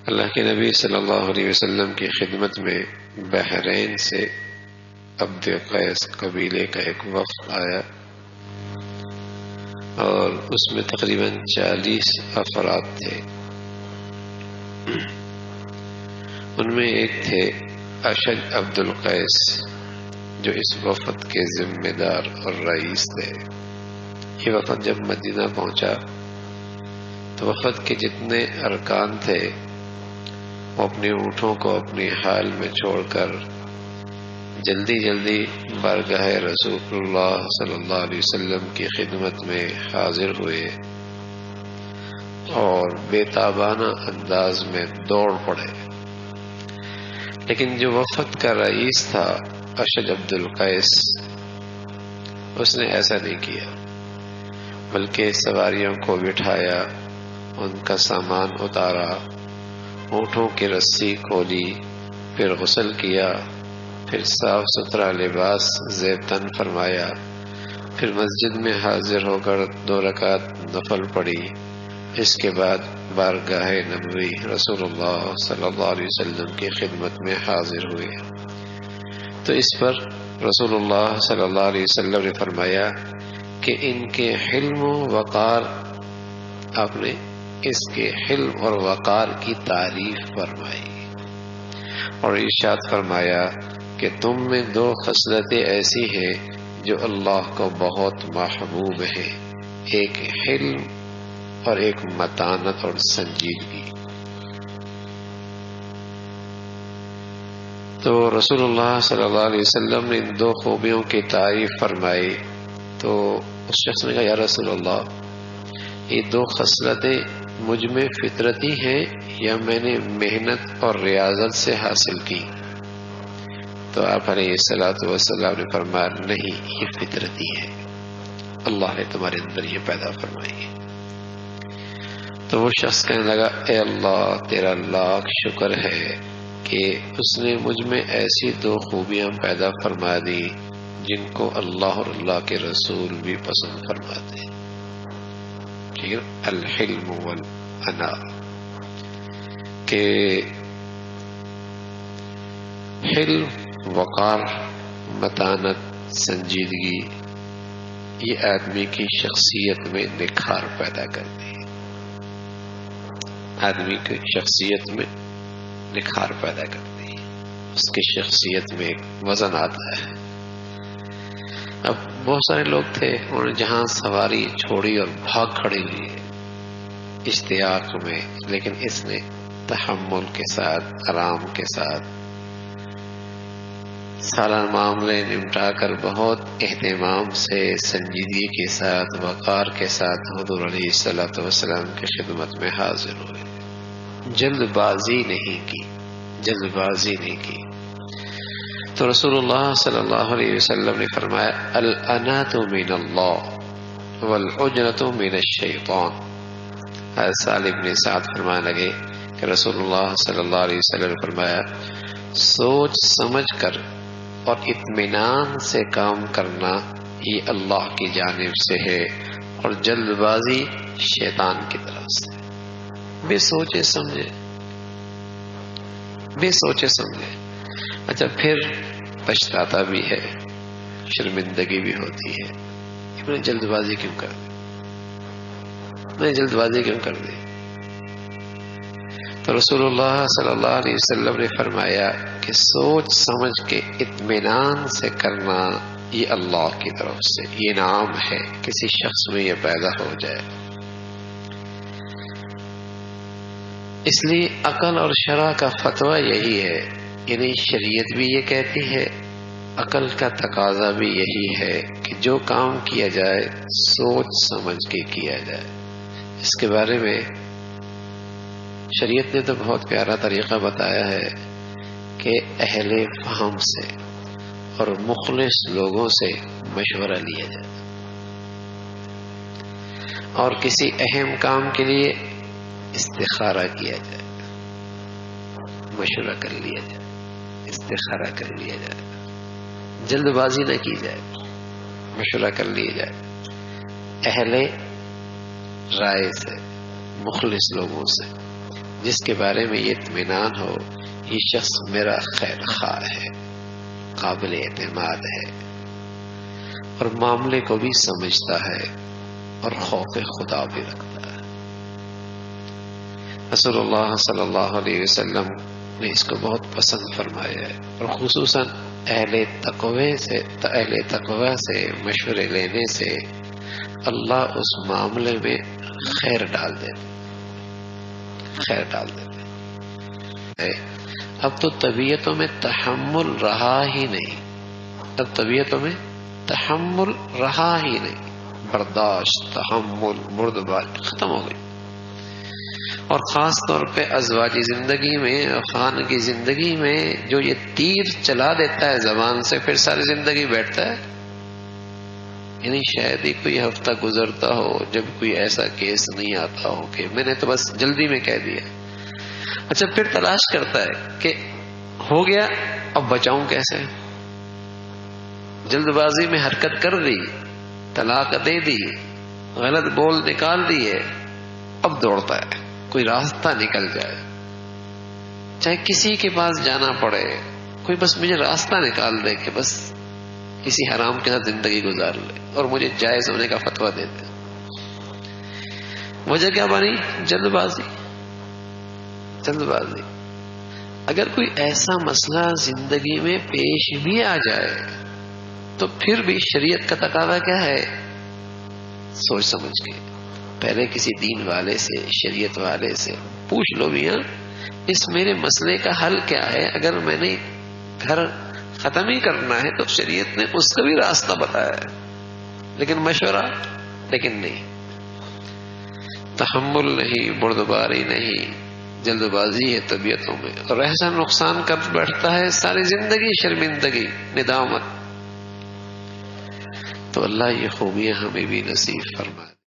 اللہ کے نبی صلی اللہ علیہ وسلم کی خدمت میں بحرین سے عبد قیس قبیلے کا ایک وفد آیا اور اس میں تقریباً 40 افراد تھے. ان میں ایک تھے اشج عبد القیس جو اس وفد کے ذمہ دار اور رئیس تھے. یہ وفد جب مدینہ پہنچا تو وفد کے جتنے ارکان تھے وہ اپنے اونٹوں کو اپنی حال میں چھوڑ کر جلدی جلدی بارگاہ رسول اللہ صلی اللہ علیہ وسلم کی خدمت میں حاضر ہوئے اور بے تابانہ انداز میں دوڑ پڑے. لیکن جو وفد کا رئیس تھا اشج عبد القیس، اس نے ایسا نہیں کیا، بلکہ سواریوں کو بٹھایا، ان کا سامان اتارا، اونٹوں کی رسی کھولی، پھر غسل کیا، پھر صاف ستھرا لباس زیب تن فرمایا، پھر مسجد میں حاضر ہو کر 2 رکعت نفل پڑھی. اس کے بعد بارگاہ نبوی رسول اللہ صلی اللہ علیہ وسلم کی خدمت میں حاضر ہوئے. تو اس پر رسول اللہ صلی اللہ علیہ وسلم نے فرمایا کہ ان کے حلم و وقار، آپ نے اس کے حلم اور وقار کی تعریف فرمائی اور ارشاد فرمایا کہ تم میں 2 خصلتیں ایسی ہیں جو اللہ کو بہت محبوب ہیں، ایک حلم اور ایک متانت اور سنجیدگی. تو رسول اللہ صلی اللہ علیہ وسلم نے ان 2 خوبیوں کی تعریف فرمائی. تو اس شخص نے کہا یا رسول اللہ، یہ 2 خصلتیں مجھ میں فطرتی ہیں یا میں نے محنت اور ریاضت سے حاصل کی؟ تو آپ علیہ الصلوۃ والسلام نے فرمایا نہیں، یہ فطرتی ہے، اللہ نے تمہارے اندر یہ پیدا فرمائی ہے. تو وہ شخص کہنے لگا اے اللہ تیرا لاکھ شکر ہے کہ اس نے مجھ میں ایسی 2 خوبیاں پیدا فرما دی جن کو اللہ اور اللہ کے رسول بھی پسند فرماتے ہیں. ٹھیک ہے، الحلم والانا، کہ حلم، وقار، متانت، سنجیدگی یہ آدمی کی شخصیت میں نکھار پیدا کرتی ہے، آدمی کی شخصیت میں نکھار پیدا کرتی ہے، اس کی شخصیت میں ایک وزن آتا ہے. اب بہت سارے لوگ تھے، انہوں نے جہاں سواری چھوڑی اور بھاگ کھڑی ہوئی اشتیاق میں، لیکن اس نے تحمل کے ساتھ، آرام کے ساتھ سارا معاملے نمٹا کر بہت اہتمام سے، سنجیدگی کے ساتھ، وقار کے ساتھ حضور علیہ الصلوۃ والسلام کی خدمت میں حاضر ہوئے. جلد بازی نہیں کی، جلد بازی نہیں کی. تو رسول اللہ صلی اللہ علیہ وسلم نے فرمایا الانات من اللہ والعجلۃ من الشیطان. سالم بن سعد فرمانے لگے کہ رسول اللہ صلی اللہ علیہ وسلم نے فرمایا سوچ سمجھ کر اور اطمینان سے کام کرنا یہ اللہ کی جانب سے ہے، اور جلد بازی شیطان کی طرف سے. بے سوچے سمجھے، بے سوچے سمجھے. اچھا پھر پچھتاتا بھی ہے، شرمندگی بھی ہوتی ہے، میں نے جلد بازی کیوں کر دی، میں نے جلد بازی کیوں کر دی. تو رسول اللہ صلی اللہ علیہ وسلم نے فرمایا کہ سوچ سمجھ کے اطمینان سے کرنا یہ اللہ کی طرف سے یہ انعام ہے، کسی شخص میں یہ پیدا ہو جائے. اس لیے عقل اور شرع کا فتویٰ یہی ہے، یعنی شریعت بھی یہ کہتی ہے، عقل کا تقاضا بھی یہی ہے کہ جو کام کیا جائے سوچ سمجھ کے کیا جائے. اس کے بارے میں شریعت نے تو بہت پیارا طریقہ بتایا ہے کہ اہل فہم سے اور مخلص لوگوں سے مشورہ لیا جائے، اور کسی اہم کام کے لیے استخارہ کیا جائے، مشورہ کر لیا جائے، استخارہ کر لیا جائے، جلد بازی نہ کی جائے، مشورہ کر لیا جائے اہل رائے سے، مخلص لوگوں سے جس کے بارے میں یہ اطمینان ہو یہ شخص میرا خیر خواہ ہے، قابل اعتماد ہے اور معاملے کو بھی سمجھتا ہے اور خوف خدا بھی رکھتا ہے۔ رسول اللہ صلی اللہ علیہ وسلم نے اس کو بہت پسند فرمایا ہے، اور خصوصاً اہل تقوی سے مشورے لینے سے اللہ اس معاملے میں خیر ڈال دیتے۔ اب تو طبیعتوں میں تحمل رہا ہی نہیں، برداشت، تحمل، بردباری ختم ہو گئی، اور خاص طور پہ ازواجی زندگی میں، خانگی زندگی میں جو یہ تیر چلا دیتا ہے زبان سے، پھر ساری زندگی بیٹھتا ہے۔ یعنی شاید ہی کوئی ہفتہ گزرتا ہو جب کوئی ایسا کیس نہیں آتا ہو کہ میں نے تو بس جلدی میں کہہ دیا، اچھا پھر تلاش کرتا ہے کہ ہو گیا اب بچاؤں کیسے، جلد بازی میں حرکت کر دی، طلاق دے دی، غلط بول نکال دیے، اب دوڑتا ہے کوئی راستہ نکل جائے، چاہے کسی کے پاس جانا پڑے، کوئی بس مجھے راستہ نکال دے کہ بس کسی حرام کے ساتھ زندگی گزار لے اور مجھے جائز ہونے کا فتویٰ دے دے۔ وجہ کیا بنی؟ جلد بازی۔ اگر کوئی ایسا مسئلہ زندگی میں پیش بھی آ جائے تو پھر بھی شریعت کا تقاضا کیا ہے؟ سوچ سمجھ کے پہلے کسی دین والے سے، شریعت والے سے پوچھ لو بھی، اس میرے مسئلے کا حل کیا ہے؟ اگر میں نے گھر ختم ہی کرنا ہے تو شریعت نے اس کا بھی راستہ بتایا ہے، لیکن مشورہ نہیں، تحمل نہیں، بردباری نہیں، جلد بازی ہے طبیعتوں میں، اور ایسا نقصان کر بیٹھتا ہے ساری زندگی، شرمندگی، ندامت۔ تو اللہ یہ خوبیاں ہمیں بھی نصیب فرمائے۔